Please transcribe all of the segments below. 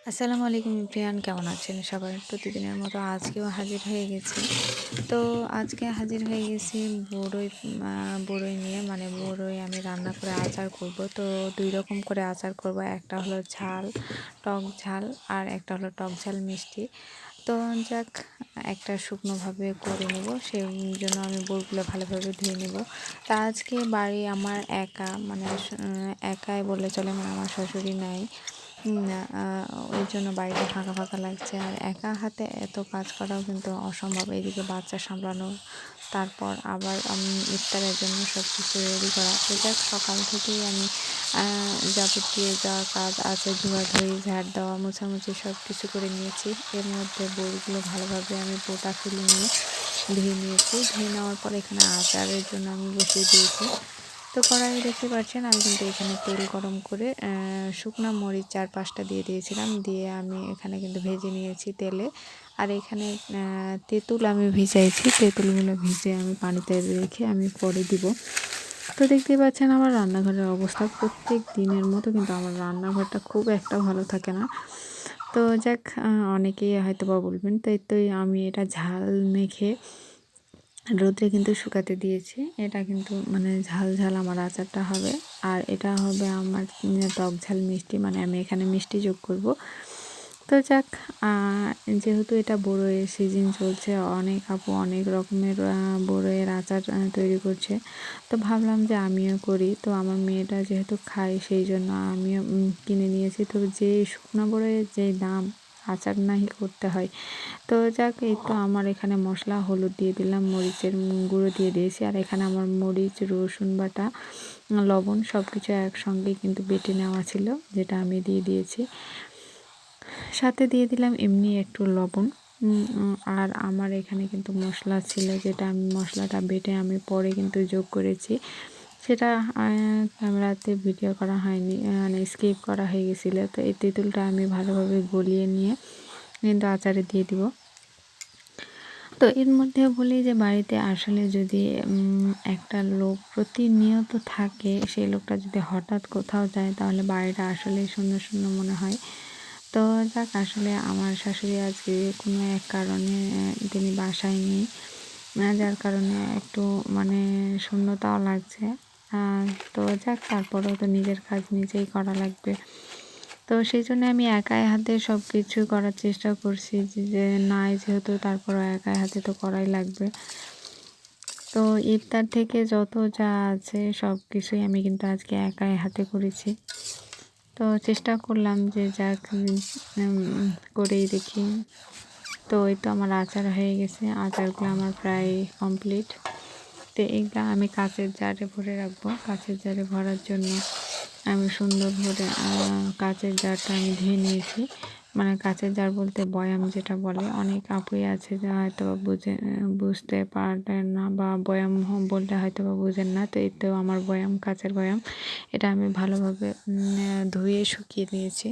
আসসালামু আলাইকুম প্রিয়ান, কেমন আছেন সবাই? প্রতিদিনের মতো আজকেও হাজির হয়ে গেছি। তো আজকে হাজির হয়ে গেছি বড়ই নিয়ে, মানে বড়ই আমি রান্না করে আচার করব। তো ২ রকম করে আচার করব। একটা হলো ঝাল, টক ঝাল, আর একটা হলো টক ঝাল মিষ্টি। তো যাক, একটা শুকনোভাবে করে নেব, সেই জন্য আমি বড়গুলো ভালোভাবে ধুয়ে নেব। তা আজকে বাড়ি আমার একা, মানে একাই বললে চলে, মানে আমার শাশুড়ি নাই। না, ওই জন্য বাড়িটা ফাঁকা ফাঁকা লাগছে। আর একা হাতে এত কাজ করাও কিন্তু অসম্ভব। এদিকে বাচ্চা সামলানো, তারপর আবার ইফতারের জন্য সব কিছু রেডি করা। তো যাক, সকাল থেকেই আমি যাবতীয় যা কাজ আছে, ধোয়াধুয়ি, ঝাড় দেওয়া, মোছামুছি সব কিছু করে নিয়েছি। এর মধ্যে বড়িগুলো ভালোভাবে আমি বোটা ফেলে নিয়ে ধুয়ে নিয়েছি। ধুয়ে নেওয়ার পর এখানে আচারের জন্য আমি বসিয়ে দিয়েছি। তো কড়াই দেখতে পাচ্ছেন, আমি কিন্তু এখানে তেল গরম করে শুকনো মরিচ ৪-৫টা দিয়ে দিয়েছিলাম। দিয়ে আমি এখানে কিন্তু ভেজে নিয়েছি তেলে। আর এখানে তেঁতুল আমি ভিজাইছি। তেঁতুলগুলো ভিজে আমি পানিতে রেখে আমি পরে দিব। তো দেখতেই পাচ্ছেন আমার রান্নাঘরের অবস্থা। প্রত্যেক দিনের মতো কিন্তু আমার রান্নাঘরটা খুব একটা ভালো থাকে না। তো যাক, অনেকেই হয়তোবা বলবেন, তো আমি এটা ঝাল মেখে রোদে কিন্তু শুকাতে দিয়েছি। এটা কিন্তু মানে ঝাল ঝাল আমার আচারটা হবে। আর এটা হবে আমার টক ঝাল মিষ্টি, মানে আমি এখানে মিষ্টি যোগ করব। তো যাক, যেহেতু এটা বড়ইয়ের সিজন চলছে, অনেক আপু অনেক রকমের বড়ইয়ের আচার তৈরি করছে। তো ভাবলাম যে আমিও করি। তো আমার মেয়েটা যেহেতু খায়, সেই জন্য আমিও কিনে নিয়েছি। তো যে শুকনো বড়ইয়ের যেই দাম, আচার নাহি করতে হয়। তো যাক, এই তো আমার এখানে মশলা, হলুদ দিয়ে দিলাম, মরিচের গুঁড়ো দিয়ে দিয়েছি। আর এখানে আমার মরিচ, রসুন বাটা, লবণ সব কিছু একসঙ্গে কিন্তু বেটে নেওয়া ছিল, যেটা আমি দিয়ে দিয়েছি। সাথে দিয়ে দিলাম এমনি একটু লবণ। আর আমার এখানে কিন্তু মশলা ছিল, যেটা আমি মশলাটা বেটে আমি পরে কিন্তু যোগ করেছি। সেটা ক্যামেরাতে ভিডিও করা হয়নি, মানে স্কিপ করা হয়ে গেছিলো। তো এই তেঁতুলটা আমি ভালোভাবে গলিয়ে নিয়ে কিন্তু আচারে দিয়ে দিব। তো এর মধ্যে বলি যে বাড়িতে আসলে যদি একটা লোক প্রতিনিয়ত থাকে, সেই লোকটা যদি হঠাৎ কোথাও যায়, তাহলে বাড়িটা আসলে শূন্য শূন্য মনে হয়। তো যাক, আসলে আমার শাশুড়ি আজকে কোনো এক কারণে তিনি বাসায় নেই, যার কারণে একটু মানে শূন্যতাও লাগছে। তো যাক, তারপরেও তো নিজের কাজ নিজেই করা লাগবে। তো সেই জন্য আমি একাই হাতে সব কিছু করার চেষ্টা করছি, যে নাই যেহেতু, তারপরও একাই হাতে তো করাই লাগবে। তো ইফতার থেকে যত যা আছে সব কিছুই আমি কিন্তু আজকে একাই হাতে করেছি। তো চেষ্টা করলাম যে যাক, করেই দেখি। তো এই তো আমার আচার হয়ে গেছে। আচারগুলো আমার প্রায় কমপ্লিট। তো এইগুলো আমি কাঁচের জারে ভরে রাখবো। কাঁচের জারে ভরার জন্য আমি সুন্দর করে কাঁচের জারটা আমি ধুয়ে নিয়েছি। মানে কাঁচের জার বলতে বয়াম যেটা বলে, অনেক আপুই আছে যে হয়তো বুঝতে পারেন না, বা বয়াম বললে হয়তো বা বুঝেন না। তো এই তো আমার বয়াম, কাঁচের বয়াম, এটা আমি ভালোভাবে ধুয়ে শুকিয়ে নিয়েছি।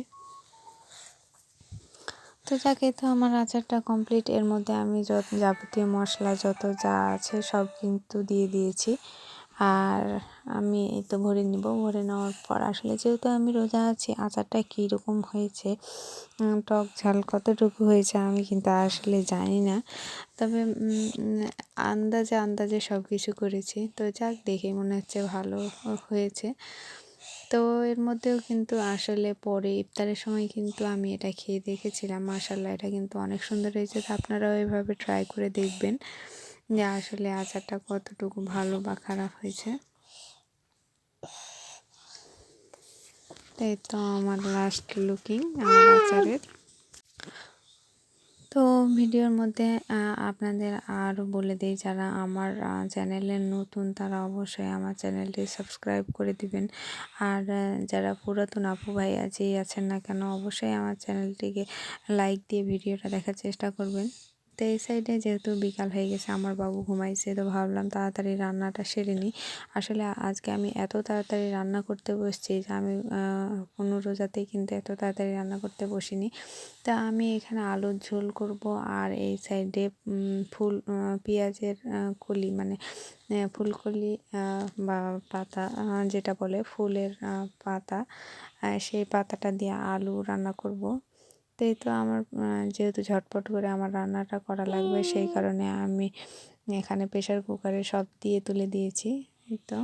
তো যাকে, তো আমার আচারটা কমপ্লিট। এর মধ্যে আমি যত যাবতীয় মশলা যত যা আছে সব কিন্তু দিয়ে দিয়েছি। আর আমি এই তো ভরে নিব। ভরে নেওয়ার পর আসলে যেহেতু আমি রোজা আছি, আচারটা কীরকম হয়েছে, টক ঝাল কতটুকু হয়েছে আমি কিন্তু আসলে জানি না। তবে আন্দাজে আন্দাজে সব কিছু করেছি। তো যাক, দেখে মনে হচ্ছে ভালো হয়েছে। তো এর মধ্যেও কিন্তু আসলে পরে ইফতারের সময় কিন্তু আমি এটা খেয়ে দেখেছিলাম। মাশাআল্লাহ, এটা কিন্তু অনেক সুন্দর হয়েছে। তো আপনারাও এভাবে ট্রাই করে দেখবেন যে আসলে আচারটা কতটুকু ভালো বা খারাপ হয়েছে। এই তো আমার লাস্ট লুকিং আমার আচারের। তো ভিডিওর মধ্যে আপনাদের আরও বলে দিই, যারা আমার চ্যানেলে নতুন, তারা অবশ্যই আমার চ্যানেলটি সাবস্ক্রাইব করে দিবেন। আর যারা পুরাতন আপু ভাই যেই আছেন না কেন, অবশ্যই আমার চ্যানেলটিকে লাইক দিয়ে ভিডিওটা দেখার চেষ্টা করবেন। তো এই সাইডে যেহেতু বিকাল হয়ে গেছে, আমার বাবু ঘুমাইছে, তো ভাবলাম তাড়াতাড়ি রান্নাটা সেরে নিই। আসলে আজকে আমি এত তাড়াতাড়ি রান্না করতে বসছি যে আমি কোনো রোজাতেই কিন্তু এত তাড়াতাড়ি রান্না করতে বসিনি। তা আমি এখানে আলুর ঝোল করব। আর এই সাইডে পেঁয়াজের কলি, মানে ফুলকলি বা পাতা, যেটা বলে ফুলের পাতা, সেই পাতাটা দিয়ে আলু রান্না করব। এই তো আমার যেহেতু ঝটপট করে আমার রান্নাটা করা লাগবে, সেই কারণে আমি এখানে প্রেশার কুকারে সব দিয়ে তুলে দিয়েছি। এই তো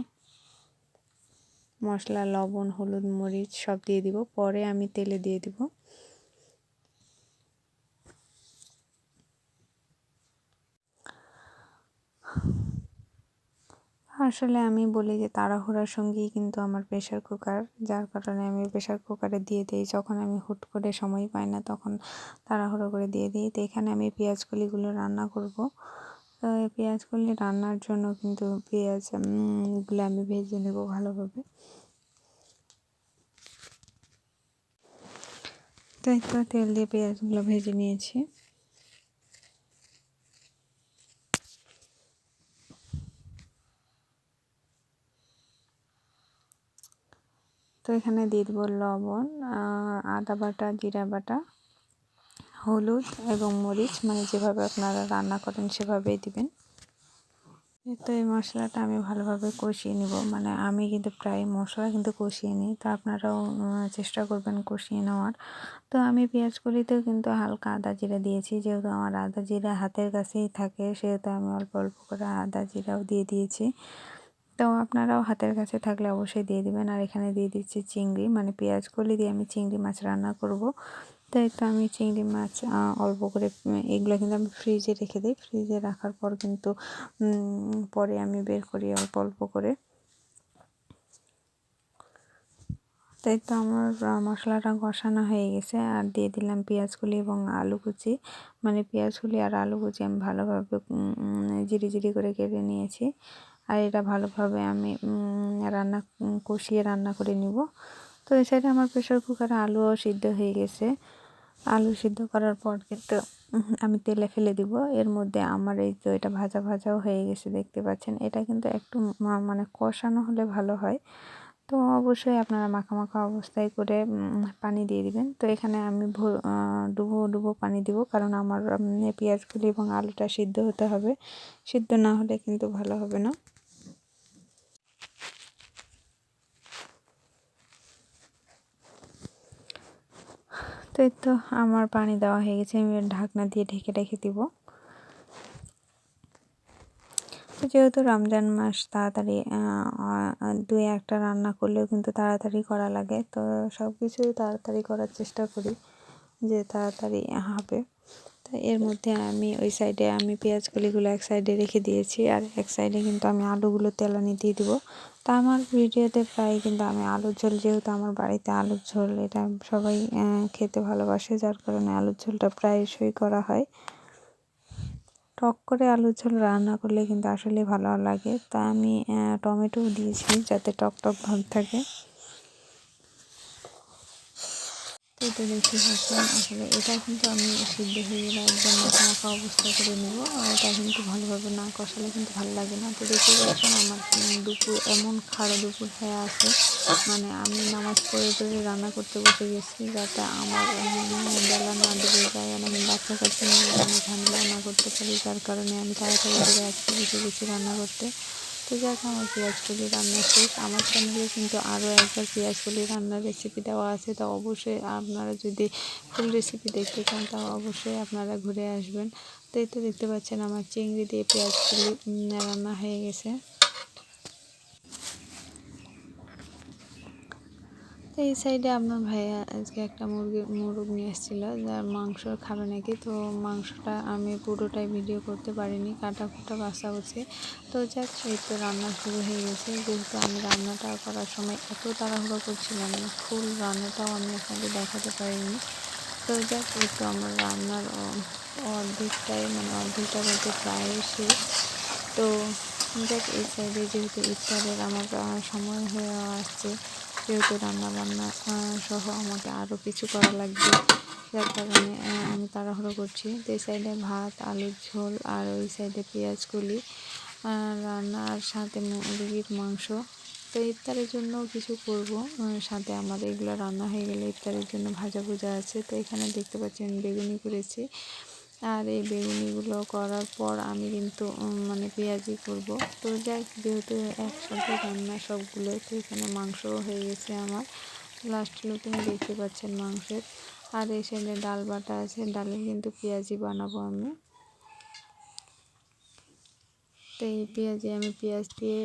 মশলা, লবণ, হলুদ, মরিচ সব দিয়ে দিব, পরে আমি তেলে দিয়ে দিব। আসলে আমি বলি যে তাড়াহুড়ার সঙ্গেই কিন্তু আমার প্রেশার কুকার, যার কারণে আমি প্রেশার কুকারে দিয়ে দিই। যখন আমি হুট করে সময় পাই না তখন তাড়াহুড়ো করে দিয়ে দিই। তো এখানে আমি পেঁয়াজ কলিগুলো রান্না করব। তো এই পেঁয়াজ কলি রান্নার জন্য কিন্তু পেঁয়াজ গুলো আমি ভেজে নেব ভালোভাবে। তো এই তো তেল দিয়ে পেঁয়াজগুলো ভেজে নিয়েছি। তো এখানে দিয়ে দেবো লবণ, আদা বাটা, জিরা বাটা, হলুদ এবং মরিচ, মানে যেভাবে আপনারা রান্না করেন সেভাবেই দিবেন। তো এই মশলাটা আমি ভালোভাবে কষিয়ে নিব, মানে আমি কিন্তু প্রায় মশলা কিন্তু কষিয়ে নিই, তো আপনারাও চেষ্টা করবেন কষিয়ে নেওয়ার। তো আমি পেঁয়াজকলিতেও কিন্তু হালকা আদা জিরা দিয়েছি, যেহেতু আমার আদা জিরা হাতের কাছেই থাকে সেহেতু আমি অল্প অল্প করে আদা জিরাও দিয়ে দিয়েছি। তো আপনারাও হাতের কাছে থাকলে অবশ্যই দিয়ে দিবেন। আর এখানে দিয়ে দিচ্ছি চিংড়ি, মানে পেঁয়াজকলি দিয়ে আমি চিংড়ি মাছ রান্না করব। তো এই তো আমি চিংড়ি মাছ অল্প করে, এগুলো কিন্তু আমি ফ্রিজে রেখে দিই। ফ্রিজে রাখার পর কিন্তু পরে আমি বের করি অল্প অল্প করে। তাই তো আমার মশলাটা কষানো হয়ে গেছে, আর দিয়ে দিলাম পেঁয়াজকলি এবং আলু কুচি, মানে পেঁয়াজকলি আর আলু কুচি আমি ভালোভাবে জিরি জিরি করে কেটে নিয়েছি। আর এটা ভালোভাবে আমি কষিয়ে রান্না করে নিব। তো এই সাইডে আমার প্রেশার কুকারে আলুও সিদ্ধ হয়ে গেছে। আলু সিদ্ধ করার পর কিন্তু আমি তেলে ফেলে দিব। এর মধ্যে আমার এই তো এটা ভাজা ভাজাও হয়ে গেছে, দেখতে পাচ্ছেন। এটা কিন্তু একটু মানে কষানো হলে ভালো হয়। তো অবশ্যই আপনারা মাখা মাখা অবস্থায় করে পানি দিয়ে দিবেন। তো এখানে আমি ডুবো ডুবো পানি দিব, কারণ আমার পেঁয়াজগুলি এবং আলুটা সিদ্ধ হতে হবে। সিদ্ধ না হলে কিন্তু ভালো হবে না। তো এই তো আমার পানি দেওয়া হয়ে গেছে, আমি ঢাকনা দিয়ে ঢেকে রেখে দিব। তো যেহেতু রমজান মাস, তাড়াতাড়ি 2-1টা রান্না করলেও কিন্তু তাড়াতাড়ি করা লাগে। তো সব কিছুই তাড়াতাড়ি করার চেষ্টা করি যে তাড়াতাড়ি হবে। তো এর মধ্যে আমি ওই সাইডে আমি পেঁয়াজকলিগুলো এক সাইডে রেখে দিয়েছি, আর এক সাইডে কিন্তু আমি আলুগুলো তেলানি দিয়ে দিব। তা আমার ভিডিওতে প্রায় কিন্তু আমি আলুর ঝোল, যেহেতু আমার বাড়িতে আলুর ঝোল এটা সবাই খেতে ভালোবাসে, যার কারণে আলুর ঝোলটা প্রায়শই করা হয়। টক করে আলুর ঝোল রান্না করলে কিন্তু আসলে ভালো লাগে। তা আমি টমেটো দিয়েছি যাতে টক টক ভাব থাকে। তো এটা দেখতে পাচ্ছেন, আসলে এটা কিন্তু আমি সিদ্ধ হয়ে গেলে একদম মাখা মাখা অবস্থা করে নেব। আর এটা কিন্তু ভালোভাবে না কষালে কিন্তু ভালো লাগে না। তো দেখতে পাচ্ছেন আমার দুপুর এমন খাড়া দুপুর হয়ে আছে, মানে আমি নামাজ পড়ে রান্না করতে বসে গেছি, যাতে আমার বেলা না ডুবে যায় আর আমি বাচ্চা কাচ্চা নিয়ে আমি ঝামেলা না করতে পারি, যার কারণে আমি তাড়াতাড়ি করে আজকে বসে গেছি রান্না করতে। তো যাক, আমার পেঁয়াজকলি রান্না শেষ। আমার চ্যানেলে কিন্তু আরও একবার পেঁয়াজকলি রান্নার রেসিপি দেওয়া আছে, তো অবশ্যই আপনারা যদি ফুল রেসিপি দেখতে চান তা অবশ্যই আপনারা ঘুরে আসবেন। তো এই তো দেখতে পাচ্ছেন আমার চিংড়ি দিয়ে পেঁয়াজকলি রান্না হয়ে গেছে। তো এই সাইডে আপনার ভাইয়া আজকে একটা মোরগ নিয়ে এসেছিল, যার মাংস খাবে নাকি। তো মাংসটা আমি পুরোটাই ভিডিও করতে পারিনি, কাটা কুটা বাছাবুছি। তো যাক, এই তো রান্না শুরু হয়ে গেছে। যেহেতু আমি রান্নাটা করার সময় এত তাড়াহুড়ো করছিলাম, ফুল রান্নাটাও আমি আপনাদের দেখাতে পারিনি। তো যাক, এই তো আমার রান্নার অর্ধেকটাই, মানে অর্ধেকটা বলতে প্রায় শেষ। তো যাক, এই সাইডে যেহেতু ইফতারের আমার সময় হয়ে আসছে, যেহেতু রান্না বান্না সহ আমাকে আরও কিছু করা লাগবে, যার কারণে আমি তাড়াহুড়ো করছি। তো এই সাইডে ভাত, আলুর ঝোল, আর ওই সাইডে পেঁয়াজকলি রান্নার সাথে মুরগির মাংস। তো ইফতারের জন্য কিছু করব, সাথে আমার এগুলো রান্না হয়ে গেলে ইফতারের জন্য ভাজা ভুজা আছে। তো এখানে দেখতে পাচ্ছেন বেগুনি করেছি, আর এই বেগুনিগুলো করার পর আমি কিন্তু মানে পেঁয়াজি করব। তো যাই, যেহেতু একসাথে রান্না সবগুলো, তো এখানে মাংসও হয়ে গেছে আমার। লাস্ট লুকিং দেখতে পাচ্ছেন মাংসের। আর এখানে ডাল বাটা আছে, ডালে কিন্তু পেঁয়াজি বানাবো আমি। তো এই পেঁয়াজি আমি পেঁয়াজ দিয়ে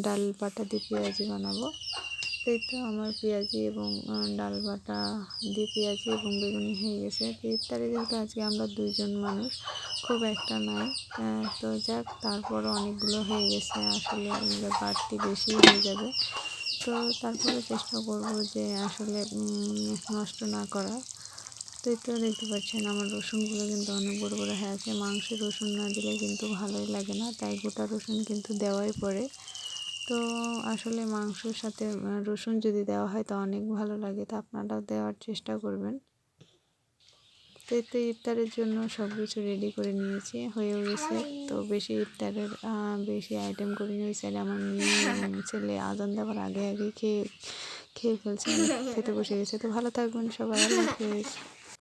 ডাল বাটা দিয়ে পেঁয়াজি বানাবো। তো এই তো আমার পেঁয়াজি এবং ডাল বাটা দিয়ে পেঁয়াজি এবং বেগুনি হয়ে গেছে। তো ইফতারে যেহেতু আজকে আমরা 2জন মানুষ, খুব একটা নয়, তো যাক তারপরও অনেকগুলো হয়ে গেছে, আসলে বাড়তি বেশি হয়ে যাবে। তো তারপরে চেষ্টা করব যে আসলে নষ্ট না করা। তো এই তো দেখতে পাচ্ছেন আমার রসুনগুলো কিন্তু অনেক বড় বড় হয়ে আছে। মাংসে রসুন না দিলে কিন্তু ভালোই লাগে না, তাই গোটা রসুন কিন্তু দেওয়াই পড়ে। তো আসলে মাংসর সাথে রসুন যদি দেওয়া হয় তো অনেক ভালো লাগে, তো আপনারাও দেওয়ার চেষ্টা করবেন। তো এই তো ইফতারের জন্য সব কিছু রেডি করে নিয়েছি, হয়েও গেছে। তো বেশি ইফতারের বেশি আইটেম করে নিয়েছি, আর আমার মেয়ে এবং ছেলে আজান দেওয়ার আগে আগে খেয়ে ফেলছে, খেতে বসে গেছে। তো ভালো থাকবেন সবাই, আল্লাহ হাফেজ।